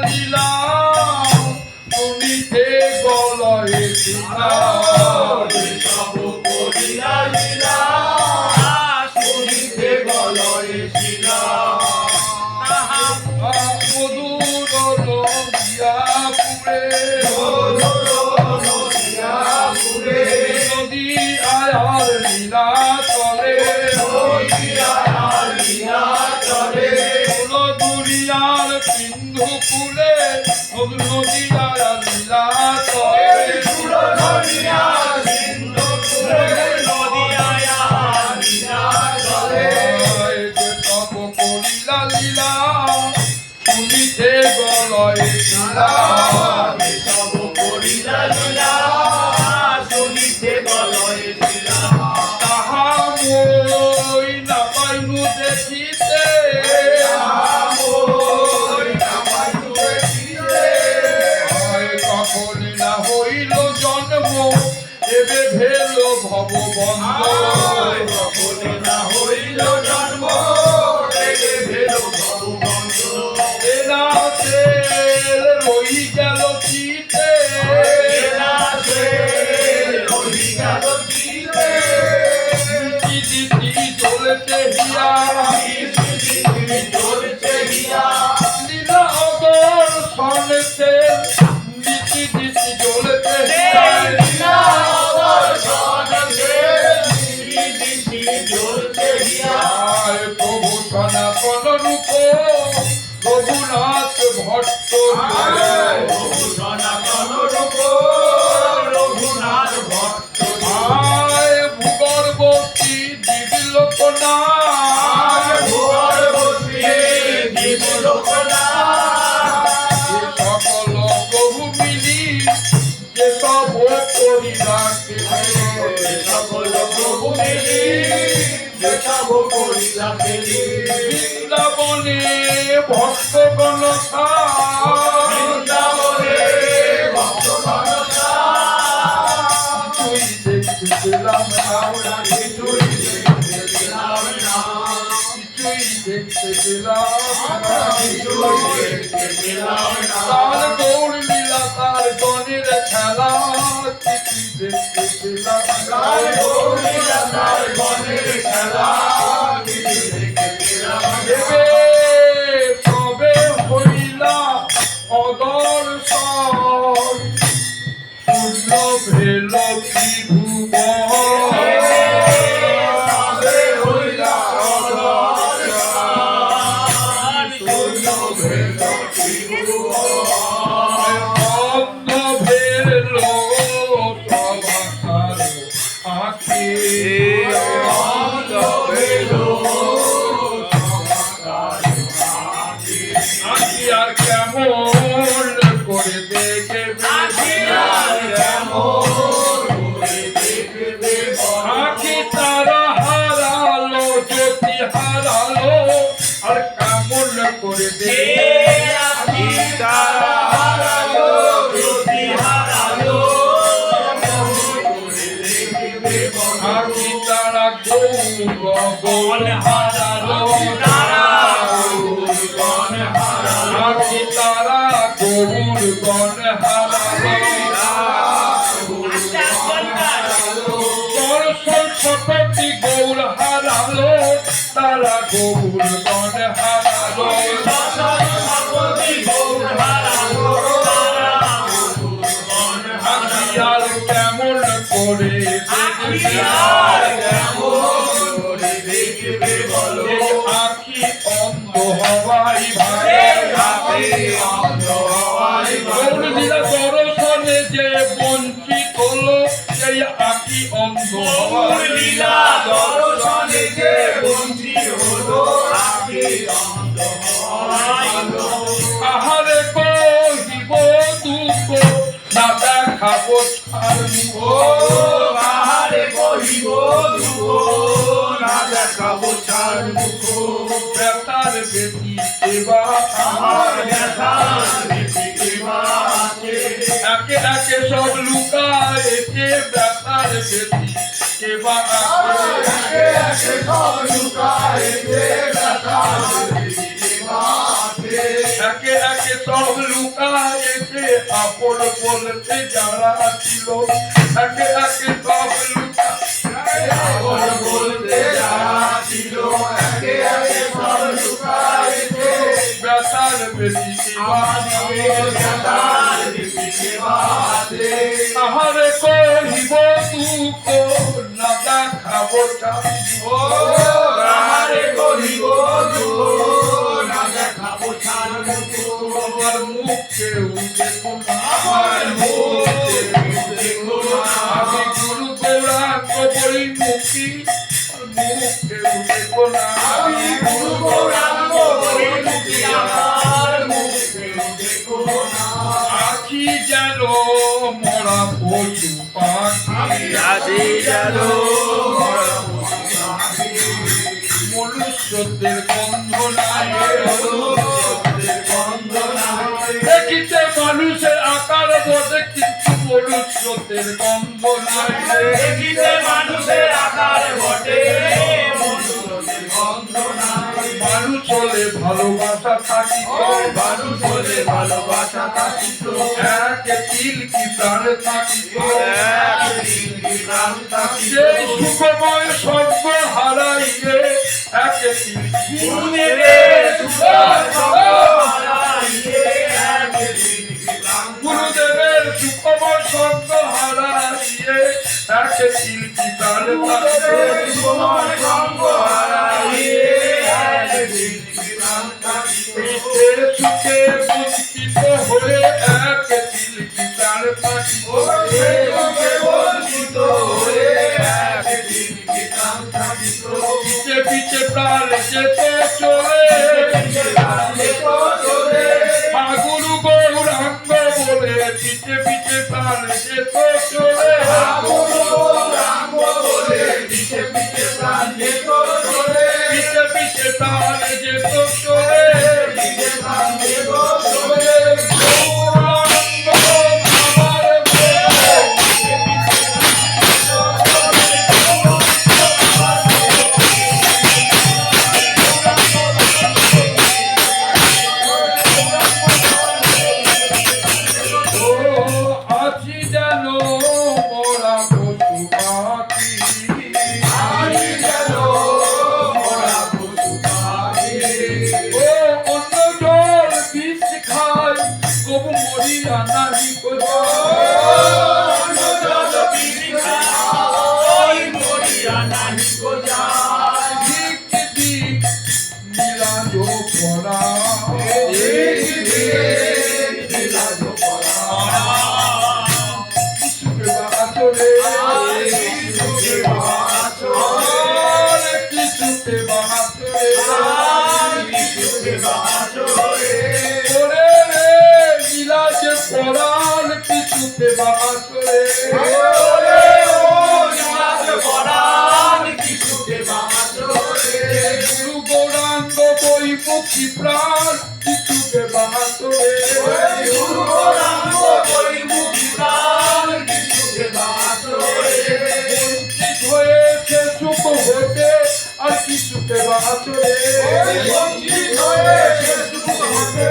লীলা নদী আয়ার লীলা চলে দুরিয়ার সিন্ধু কুলে নদী আয়ার লীলা চলে তব কলিলা লীলা শুনিতে গলয় লীলা তাহা মই না পাইনু দেখিতে কখন না হইল জন্ম এবে ভেল ভববন্ধ রই গেল চিতে চলতে হিয়া লীলা অগর সনতে দিতি দিতি চলতে হিয়া প্রভু সনাতন রূপ রঘুনাথ ভট্ট ভূগর্ভবতী দিবি লোকনা সকল প্রভু মিলি যে সব করি রাখে বৃন্দাবনে ভক্তগণ দেখতেছিলাম তার গৌর লীলা তার গণের খেলা দেখতেছিলাম তবে হইলা অদর্শন পূর্ণ ভেল আর কেমন করে দেখবে আখি তারা হারালো জ্যোতি হারালো আর কেমন করে দেখবে আখি তারা গৌর হারালো আখি তারা গৌর গণ হারালো সরস্বতী গৌর হারালো তারা গৌর গণ হারালো আর কেমন করে আখি অন্ধ হওয়াই গৌর লীলা দর্শনে যে বঞ্চিত হলো সেই আখি অন্ধ আহারে কহিব দুঃখ না দেখাবো বেতার বেটি সেবা একে একে সব লুকায় বেতার বেটি সেবা একে একে সব লুকায়েছে আপন বলতে যারা ছিল একে একে সব বেতার বেটি আহারে কহিব দুঃখ না দেখাবো আমার মুখে দেখো না আমি গুরু গৌরাঙ্গ বলি মুখী মুখে দেখো না আখি যেন মরা পশু পাখি মনুষ্যদের গন্ধ নাই দেখিতে মানুষের আকার বটে কিন্তু মনুষ্যদের গন্ধ নাই মানুষ হলে ভালোবাসা থাকিত এক তিল কি প্রাণ থাকিত সেই সুখময় সর্ব হারাইয়ে এক তিল গুরুদেবের সুখময় সর্ব হারাইয়ে এক তিল কি প্রাণ সুখে বঞ্চিত হয়ে এক তিল কি প্রাণ পিছে পিছে প্রাণ যেতে চলে গুরু গৌরাঙ্গ বলে পিছে পিছে প্রাণ যেতে চলে পিছে পিছে প্রাণ যেতে চলে গুরু গৌরাঙ্গ বই মুক্তি প্রাণ কিছুকে বাহাতরে বঞ্চিত হয়েছে সুখ হতে আর কিছুকে বাহাতরে বঞ্চিত হয়েছে সুখ হতে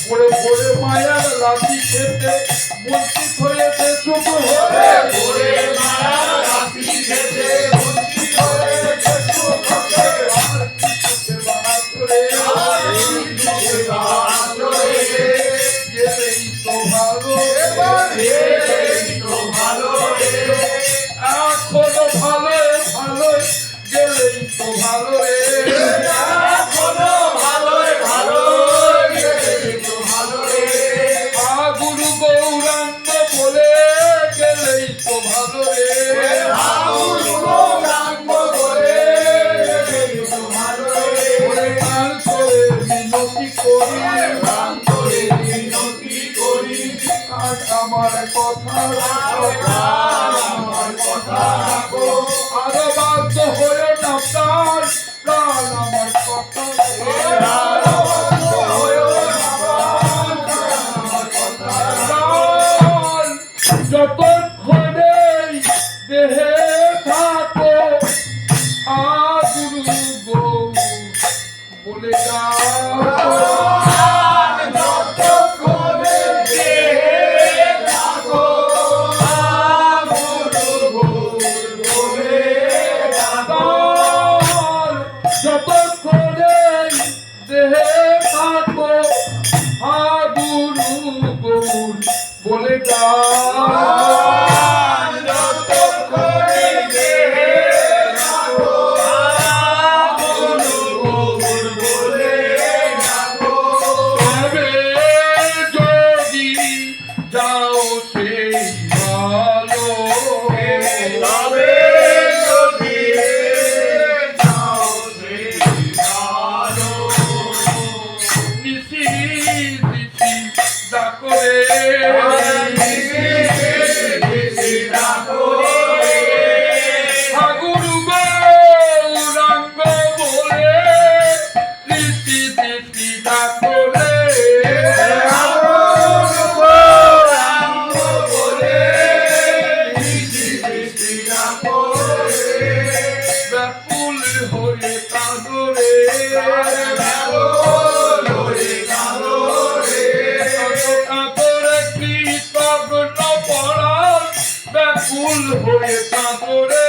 পড়ে পড়ে মায়ার লাঠি খেতে বঞ্চিত হয়েছে সুখ হতে গুরু গৌরাঙ্গ বলে গেলেই তো ভালো রে মিনতি করি আমার কথা আরো বাধ্য হয়ে না প্রাণ আমার কথা যতক্ষণে দেহে থাকো গুরু গো বলে যতক্ষণে দেহে থাকো গুরু গৌর বলে গান যতক্ষণে দেহে থাকো গুরু গৌর বলে ডাকো। তবে যদি যাও সেই ভালো তবে যদি যাও সেই ভালো। নিশি দিশি ডাকরে ঠাকুর গৌরাঙ্গ বলে নিশি দিশি ডাকরে ব্যাকুল হয়ে কাঁদরে কাঁদরে কৃতজ্ঞ পরাণ ব্যাকুল হয়ে কাঁদরে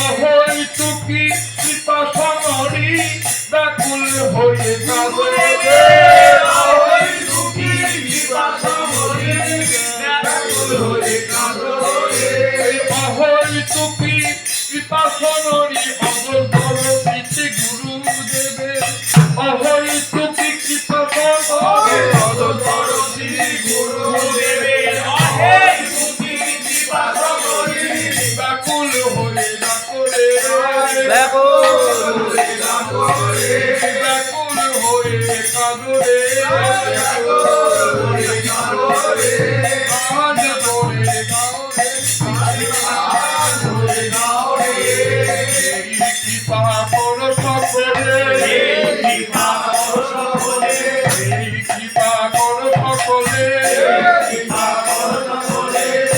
অহৈ তুকি কৃপা সমরি ব্যাকুল হয়ে কাঁদরে অহৈ তুকি কৃপা সমরি অগ্রসর প্রীতি গুরু দেবে অহৈ তুকি কৃপা সমরি অগ্রসর প্রীতি গুরু দেবে ব্যাকুল হয়ে ডাকরে ব্যাকুল হয়ে কাঁদরে কাঁদ ধরে গাওরে কৃপা কর সকলে কৃপা কর সকলে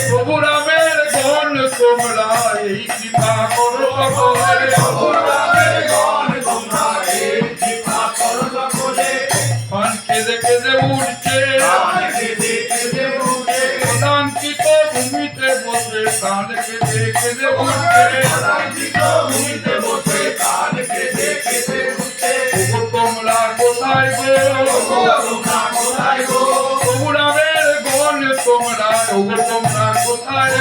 প্রভু রামের গণ তোমরা এই কৃপা কর সকলে পান কেঁদে কেঁদে উঠছে প্রধানকিত ভূমিতে বসে কান কেঁদে কেঁদে উঠছে তোমরা কোথায় গো প্রভু রামের গণ তোমরা কোথায়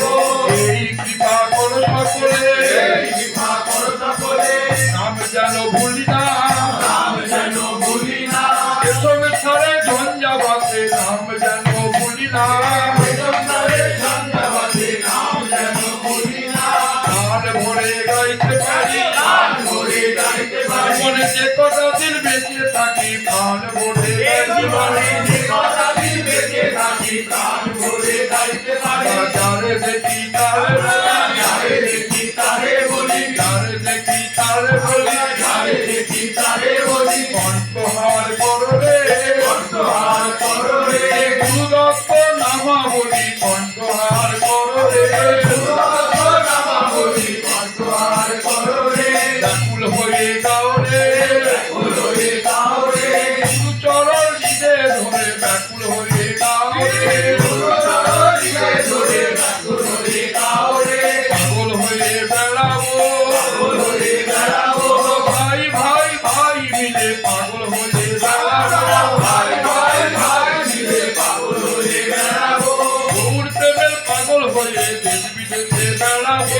গো এই কৃপা করো সকলে নাম যেন ভুলি না এসব ছাড়ে ঝঞ্ঝাবাতে নাম যেন ভুলি না গান ভরে গাইতে পারি মনে যে কটা দিন বেঁচে থাকি প্রাণ ভরে যারে দেখি তারে বলি কণ্ঠহার করবে গুরুদত্ত নামা বলি কণ্ঠহার করবে ব্যাকুল হয়ে গাওরে গুরুচরণ হৃদে ধরে ব্যাকুল হয়ে গাওরে পাগল হয়ে বেড়াবো ভাই মিলে পাগল হয়ে বেড়াবো গৌর প্রেমের পাগল হয়ে দেশ বিদেশে বেড়াবো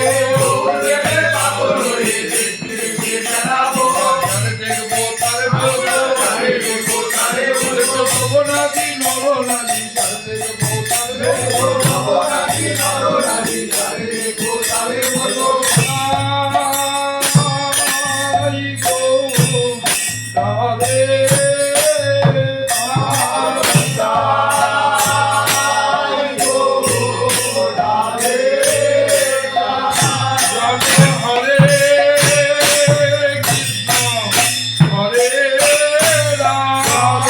যারে দেখবো তারে বলবো ভবনাদি নরনাদি যারে দেখবো তারে বলবো আই গো তারে হরে রাম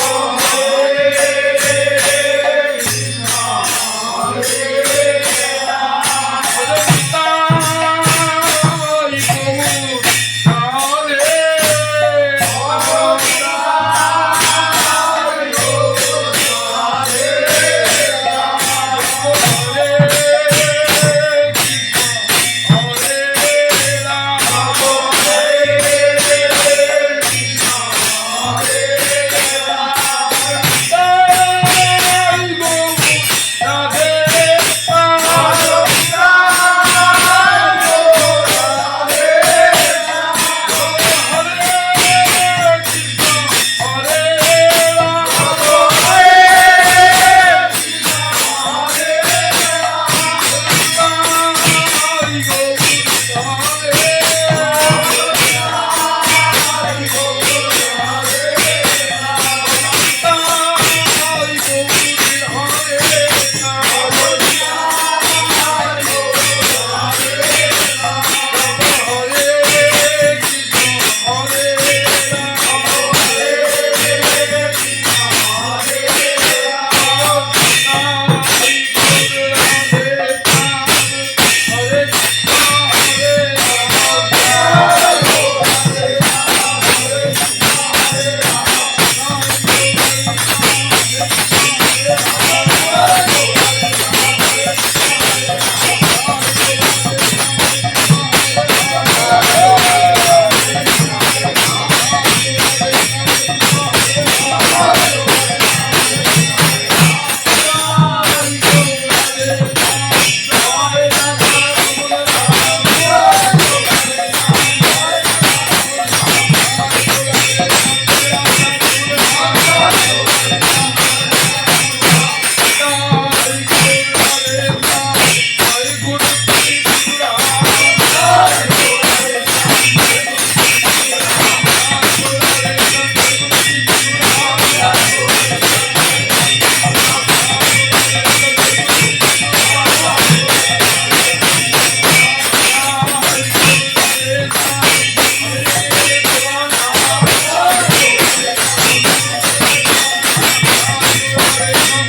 রে